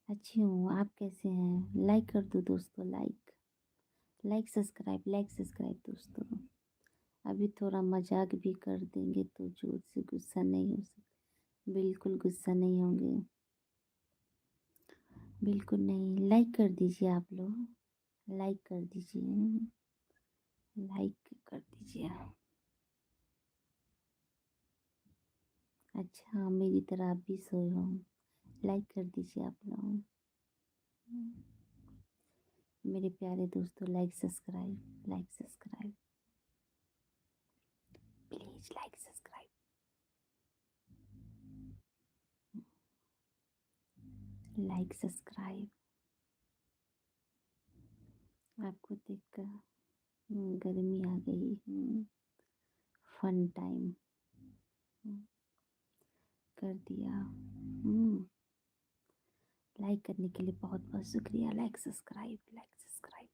अच्छी हूँ, आप कैसे हैं? लाइक कर दो दोस्तों, लाइक। लाइक सब्सक्राइब दोस्तों। अभी थोड़ा मजाक भी कर देंगे तो जोर से गुस्सा नहीं हो सकते। बिल्कुल गुस्सा नहीं होंगे। बिल्कुल नहीं। लाइक कर दीजिए आप लोग। लाइक कर दीजिए। लाइक कर दीजिए। अच्छा, मेरी तरह आप भी सोए हो। लाइक कर दीजिए आप लोग। मेरे प्यारे दोस्तों, like subscribe, like subscribe. Please like subscribe. Like subscribe. आपको देखकर गर्मी आ गई। फन टाइम कर दिया। लाइक करने के लिए बहुत बहुत शुक्रिया। Like subscribe, like subscribe.